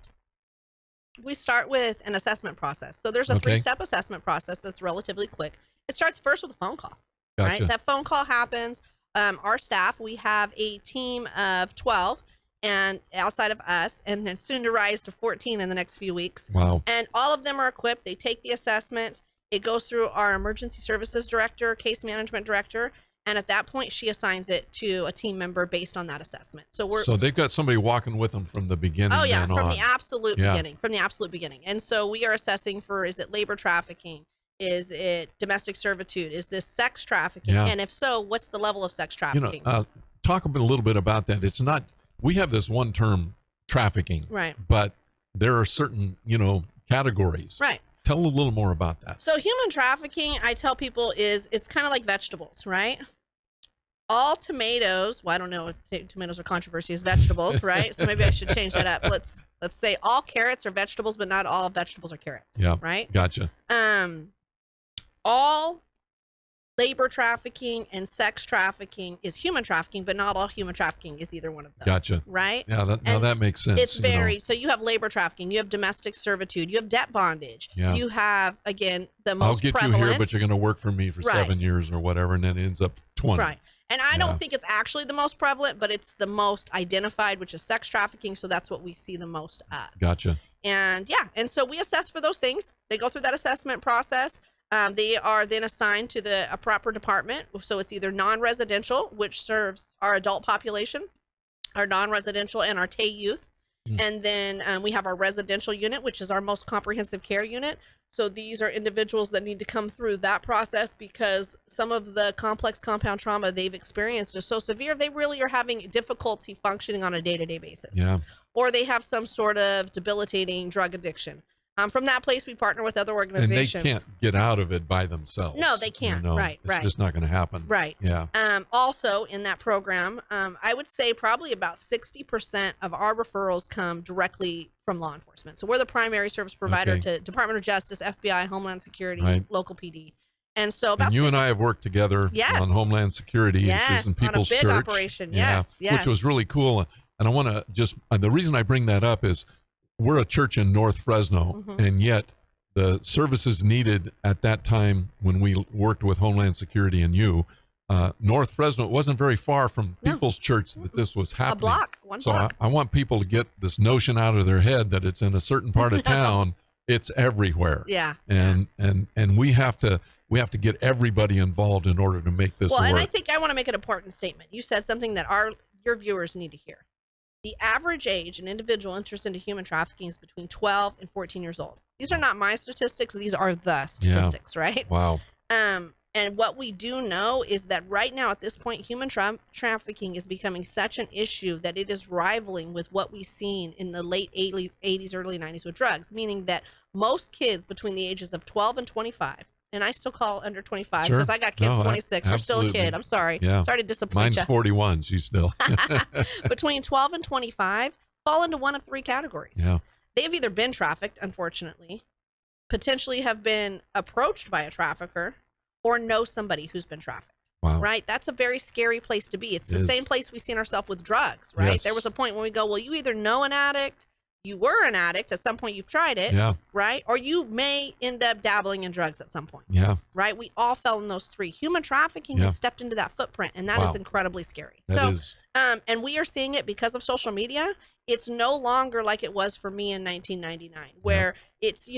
Speaker 3: We start with an assessment process. So there's a
Speaker 1: Okay.
Speaker 3: 3-step assessment process that's relatively quick. It starts first with a phone call,
Speaker 1: Gotcha.
Speaker 3: right? That phone call happens. Our staff, we have a team of 12 and outside of us, and then soon to rise to 14 in the next few weeks.
Speaker 1: Wow.
Speaker 3: And all of them are equipped. They take the assessment. It goes through our emergency services director, case management director. And at that point, she assigns it to a team member based on that assessment. So
Speaker 1: they've got somebody walking with them from the beginning.
Speaker 3: Oh yeah,
Speaker 1: then
Speaker 3: from
Speaker 1: on.
Speaker 3: the absolute
Speaker 1: Yeah.
Speaker 3: beginning, from the absolute beginning. And so we are assessing for, is it labor trafficking? Is it domestic servitude? Is this sex trafficking?
Speaker 1: Yeah.
Speaker 3: And if so, what's the level of sex
Speaker 1: You know,
Speaker 3: trafficking?
Speaker 1: talk a little bit about that. It's not, we have this one term, trafficking,
Speaker 3: Right.
Speaker 1: but there are certain, you know, categories.
Speaker 3: Right.
Speaker 1: Tell a little more about that.
Speaker 3: So human trafficking, I tell people, it's kind of like vegetables, right? All tomatoes, well, I don't know if tomatoes are controversy as vegetables, right? So maybe I should change that up. Let's say all carrots are vegetables, but not all vegetables are carrots.
Speaker 1: Yeah.
Speaker 3: Right?
Speaker 1: Gotcha.
Speaker 3: All labor trafficking and sex trafficking is human trafficking, but not all human trafficking is either one of those.
Speaker 1: Gotcha.
Speaker 3: Right?
Speaker 1: Yeah, that makes sense.
Speaker 3: It's
Speaker 1: you know.
Speaker 3: very, so you have labor trafficking, you have domestic servitude, you have debt bondage,
Speaker 1: Yeah.
Speaker 3: you have, again, the most
Speaker 1: I'll get
Speaker 3: prevalent.
Speaker 1: you here, but you're going to work for me for
Speaker 3: Right.
Speaker 1: 7 years or whatever, and then it ends up 20.
Speaker 3: Right. And I
Speaker 1: Yeah.
Speaker 3: don't think it's actually the most prevalent, but it's the most identified, which is sex trafficking. So that's what we see the most of.
Speaker 1: Gotcha.
Speaker 3: And yeah, and so we assess for those things. They go through that assessment process. They are then assigned to a proper department. So it's either non-residential, which serves our adult population, our non-residential, and our TAY youth. And then we have our residential unit, which is our most comprehensive care unit. So these are individuals that need to come through that process because some of the complex compound trauma they've experienced is so severe, they really are having difficulty functioning on a day-to-day basis.
Speaker 1: Yeah.
Speaker 3: Or they have some sort of debilitating drug addiction. From that place, we partner with other
Speaker 1: And they
Speaker 3: organizations.
Speaker 1: can't get out of it by themselves.
Speaker 3: No, they can't. Right,
Speaker 1: It's
Speaker 3: right.
Speaker 1: just not going to happen.
Speaker 3: Right.
Speaker 1: Yeah.
Speaker 3: Also, in that program, I would say probably about 60% of our referrals come directly from law enforcement. So we're the primary service provider
Speaker 1: Okay.
Speaker 3: to Department of Justice, FBI, Homeland Security,
Speaker 1: Right.
Speaker 3: local PD. And so about
Speaker 1: And you and
Speaker 3: 60
Speaker 1: I have worked together
Speaker 3: Yes.
Speaker 1: on Homeland Security
Speaker 3: Yes,
Speaker 1: in
Speaker 3: on a
Speaker 1: People's
Speaker 3: big
Speaker 1: Church.
Speaker 3: operation. Yes, yes.
Speaker 1: Which was really cool. And I want to just, the reason I bring that up is we're a church in North Fresno, and yet the services needed at that time when we worked with Homeland Security and you, North Fresno, it wasn't very far from
Speaker 3: No.
Speaker 1: People's Church that this was happening.
Speaker 3: a block, one
Speaker 1: So
Speaker 3: block.
Speaker 1: I want people to get this notion out of their head that it's in a certain part of town. It's everywhere.
Speaker 3: Yeah.
Speaker 1: And we have to get everybody involved in order to make this
Speaker 3: Well,
Speaker 1: work.
Speaker 3: and I think I want to make an important statement. You said something that your viewers need to hear. The average age an individual interested in human trafficking is between 12 and 14 years old. These are not my statistics. These are the statistics, right?
Speaker 1: Wow.
Speaker 3: And what we do know is that right now at this point, human trafficking is becoming such an issue that it is rivaling with what we've seen in the late 80s, early 90s with drugs, meaning that most kids between the ages of 12 and 25, and I still call under 25 because I got kids 26. You're still a kid. I'm sorry.
Speaker 1: Yeah.
Speaker 3: Sorry to disappoint you.
Speaker 1: Mine's 41. She's still.
Speaker 3: Between 12 and 25 fall into one of three categories.
Speaker 1: Yeah.
Speaker 3: They've either been trafficked, unfortunately, potentially have been approached by a trafficker, or know somebody who's been trafficked.
Speaker 1: Wow.
Speaker 3: Right? That's a very scary place to be. It's the same place we've seen ourselves with drugs, right?
Speaker 1: Yes.
Speaker 3: There was a point when we go, well, you either know an addict, you were an addict, at some point you've tried it, right? Or you may end up dabbling in drugs at some point.
Speaker 1: Yeah.
Speaker 3: Right? We all fell in those three. Human trafficking has stepped into that footprint, and that is incredibly scary.
Speaker 1: That is.
Speaker 3: And we are seeing it because of social media. It's no longer like it was for me in 1999, where it's,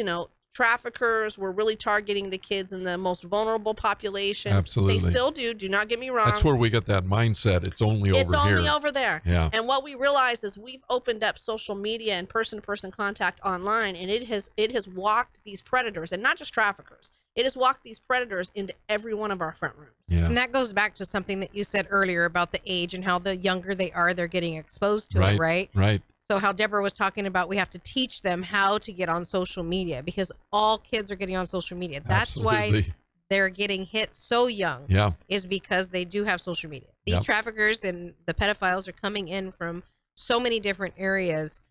Speaker 3: traffickers were really targeting the kids in the most vulnerable populations.
Speaker 1: Absolutely.
Speaker 3: They still do not get me wrong.
Speaker 1: That's where we get that mindset. It's only over here.
Speaker 3: It's only over there.
Speaker 1: Yeah.
Speaker 3: And what we realize is we've opened up social media and person-to-person contact online, and it has walked these predators, and not just traffickers. It has walked these predators into every one of our front rooms.
Speaker 1: Yeah.
Speaker 2: And that goes back to something that you said earlier about the age and how the younger they are, they're getting exposed to it, right?
Speaker 1: Right.
Speaker 2: So how Debra was talking about, we have to teach them how to get on social media because all kids are getting on social media. That's why they're getting hit so young.
Speaker 1: Yeah.
Speaker 2: Is because they do have social media. These traffickers and the pedophiles are coming in from so many different areas,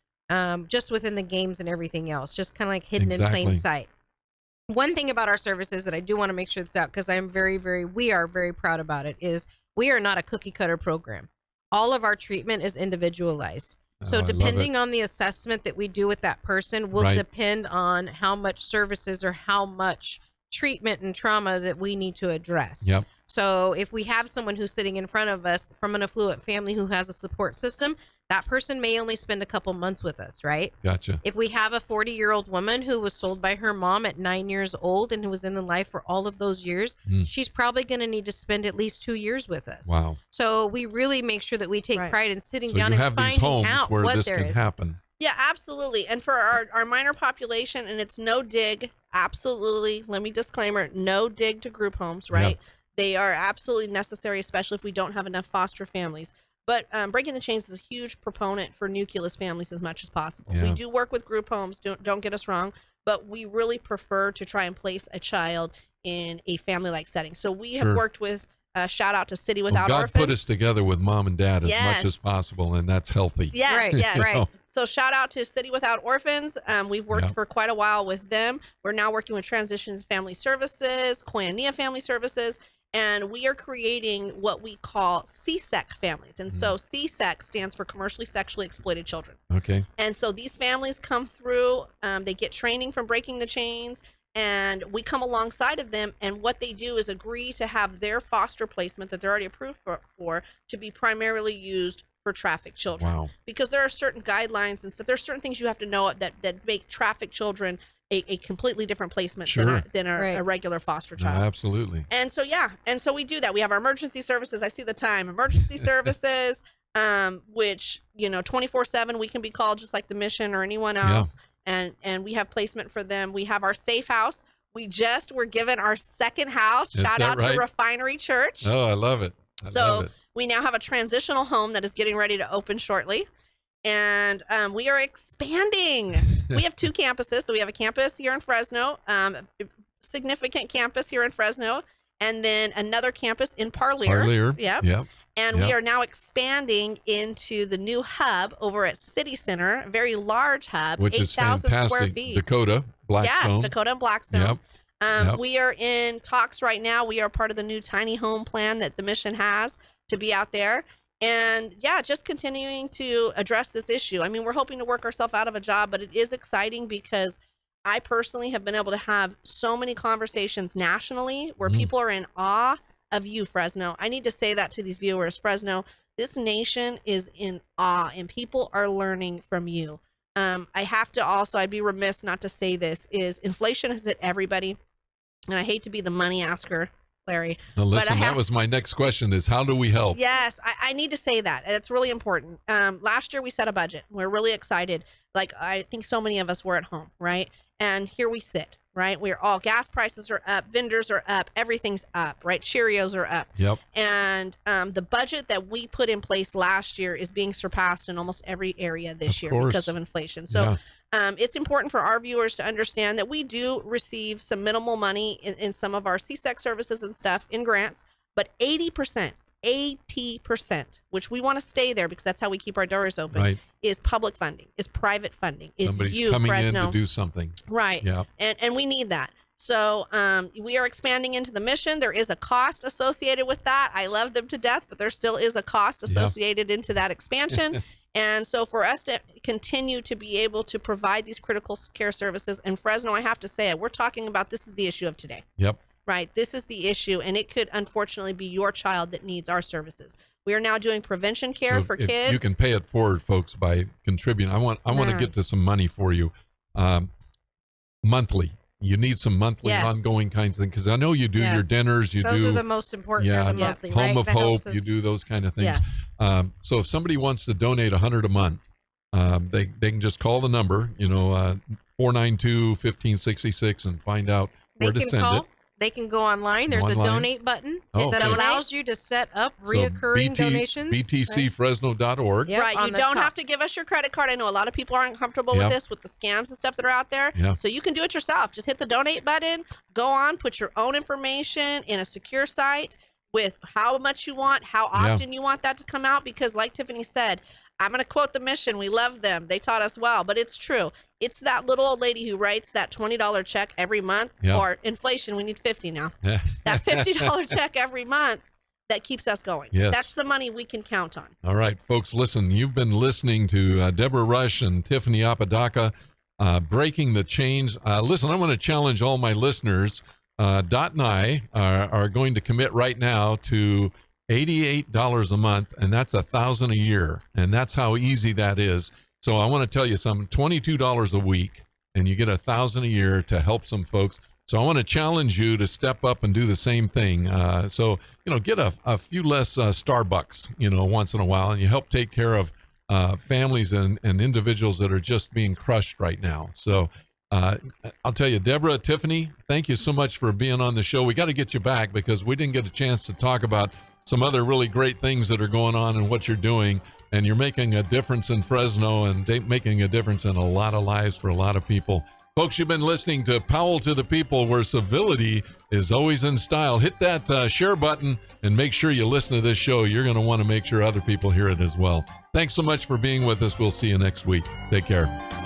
Speaker 2: just within the games and everything else, just kind of like hidden in plain sight. One thing about our services that I do want to make sure that's out, because we are very proud about it, is we are not a cookie cutter program. All of our treatment is individualized. So depending on the assessment that we do with that person will depend on how much services or how much treatment and trauma that we need to address.
Speaker 1: Yep.
Speaker 2: So if we have someone who's sitting in front of us from an affluent family who has a support system, that person may only spend a couple months with us, right?
Speaker 1: Gotcha.
Speaker 2: If we have a 40-year-old woman who was sold by her mom at 9 years old and who was in the life for all of those years, she's probably going to need to spend at least 2 years with us.
Speaker 1: Wow.
Speaker 2: So we really make sure that we take pride in sitting down
Speaker 1: and
Speaker 2: and finding out
Speaker 1: where
Speaker 2: what
Speaker 1: this
Speaker 2: there
Speaker 1: can
Speaker 2: is.
Speaker 1: happen.
Speaker 3: Yeah, absolutely. And for our minor population, and it's no dig, absolutely, let me disclaimer, no dig to group homes, right? Yeah. They are absolutely necessary, especially if we don't have enough foster families. But Breaking the Chains is a huge proponent for nucleus families as much as possible.
Speaker 1: Yeah.
Speaker 3: We do work with group homes, don't get us wrong, but we really prefer to try and place a child in a family-like setting. So we have worked with, shout out to City Without
Speaker 1: God
Speaker 3: Orphans.
Speaker 1: put us together with mom and dad as much as possible, and that's healthy.
Speaker 3: Yes, yes.
Speaker 2: Right.
Speaker 3: So shout out to City Without Orphans. We've worked for quite a while with them. We're now working with Transitions Family Services, Koinonia Family Services, and we are creating what we call CSEC families. And so CSEC stands for Commercially Sexually Exploited Children.
Speaker 1: Okay.
Speaker 3: And so these families come through, they get training from Breaking the Chains, and we come alongside of them, and what they do is agree to have their foster placement that they're already approved for to be primarily used for trafficked children.
Speaker 1: Wow.
Speaker 3: Because there are certain guidelines and stuff. There's certain things you have to know that make trafficked children a completely different placement than a regular foster child.
Speaker 1: No, absolutely.
Speaker 3: And so, we do that. We have our emergency services. I see the time. Emergency services, which, 24/7, we can be called just like the Mission or anyone else. Yeah. And we have placement for them. We have our safe house. We just were given our second house. Shout out to Refinery Church.
Speaker 1: Oh, I love it. I love it.
Speaker 3: We now have a transitional home that is getting ready to open shortly. And we are expanding. We have 2 campuses. So we have a campus here in Fresno, significant campus here in Fresno, and then another campus in Parlier. Yep. And we are now expanding into the new hub over at City Center, a very large hub,
Speaker 1: which is
Speaker 3: 8,000
Speaker 1: fantastic.
Speaker 3: square feet.
Speaker 1: Dakota, Blackstone.
Speaker 3: Yes, Dakota and Blackstone.
Speaker 1: Yep.
Speaker 3: We are in talks right now. We are part of the new tiny home plan that the Mission has to be out there. And just continuing to address this issue. I mean, we're hoping to work ourselves out of a job, but it is exciting because I personally have been able to have so many conversations nationally where people are in awe of you, Fresno. I need to say that to these viewers. Fresno, this nation is in awe and people are learning from you. I have to also, I'd be remiss not to say this, is inflation has hit everybody. And I hate to be the money asker, Larry.
Speaker 1: Now listen, that was my next question is how do we help?
Speaker 3: Yes, I need to say that. It's really important. Last year we set a budget. We're really excited. Like I think so many of us were at home, right? And here we sit, right? We're all, gas prices are up, vendors are up, everything's up, right? Cheerios are up.
Speaker 1: Yep.
Speaker 3: And the budget that we put in place last year is being surpassed in almost every area this year because of inflation. So it's important for our viewers to understand that we do receive some minimal money in some of our CSEC services and stuff in grants, but 80%, which we want to stay there because that's how we keep our doors open, is public funding, is private funding, is
Speaker 1: somebody's coming
Speaker 3: Fresno,
Speaker 1: in to do something.
Speaker 3: Right.
Speaker 1: Yeah.
Speaker 3: And we need that. So we are expanding into the mission. There is a cost associated with that. I love them to death, but there still is a cost associated into that expansion. And so for us to continue to be able to provide these critical care services in Fresno, I have to say it, we're talking about, this is the issue of today.
Speaker 1: Yep.
Speaker 3: Right. This is the issue. And it could unfortunately be your child that needs our services. We are now doing prevention care for kids.
Speaker 1: You can pay it forward, folks, by contributing. I want to get to some money for you monthly. You need some monthly ongoing kinds of things, because I know you do your dinners.
Speaker 2: Those are the most important.
Speaker 1: Yeah,
Speaker 2: the monthly,
Speaker 1: Home
Speaker 2: right?
Speaker 1: of Hope. You do those kind of things.
Speaker 3: Yes.
Speaker 1: So if somebody wants to donate $100 a month, they can just call the number, 492-1566, and find out where to send it.
Speaker 2: They can go online. There's a donate button that allows you to set up reoccurring donations.
Speaker 1: btcfresno.org.
Speaker 3: Yep, right. You don't have to give us your credit card. I know a lot of people aren't comfortable with this, with the scams and stuff that are out there.
Speaker 1: Yep.
Speaker 3: So you can do it yourself. Just hit the donate button, go on, put your own information in a secure site with how much you want, how often you want that to come out. Because like Tiffany said, I'm going to quote the mission. We love them. They taught us well, but it's true. It's that little old lady who writes that $20 check every month, or inflation, we need 50 now. That $50 check every month that keeps us going.
Speaker 1: Yes.
Speaker 3: That's the money we can count on.
Speaker 1: All right, folks, listen, you've been listening to Debra Rush and Tiffany Apodaca, Breaking the Chains. Listen, I want to challenge all my listeners. Dot and I are going to commit right now to $88 a month, and that's $1,000 a year, and that's how easy that is. So I want to tell you something, $22 a week, and you get $1,000 a year to help some folks. So I want to challenge you to step up and do the same thing. So get a few less Starbucks, once in a while, and you help take care of families and individuals that are just being crushed right now. So I'll tell you, Debra, Tiffany, thank you so much for being on the show. We got to get you back because we didn't get a chance to talk about some other really great things that are going on and what you're doing. And you're making a difference in Fresno and making a difference in a lot of lives for a lot of people. Folks, you've been listening to Powell to the People, where civility is always in style. Hit that share button and make sure you listen to this show. You're going to want to make sure other people hear it as well. Thanks so much for being with us. We'll see you next week. Take care.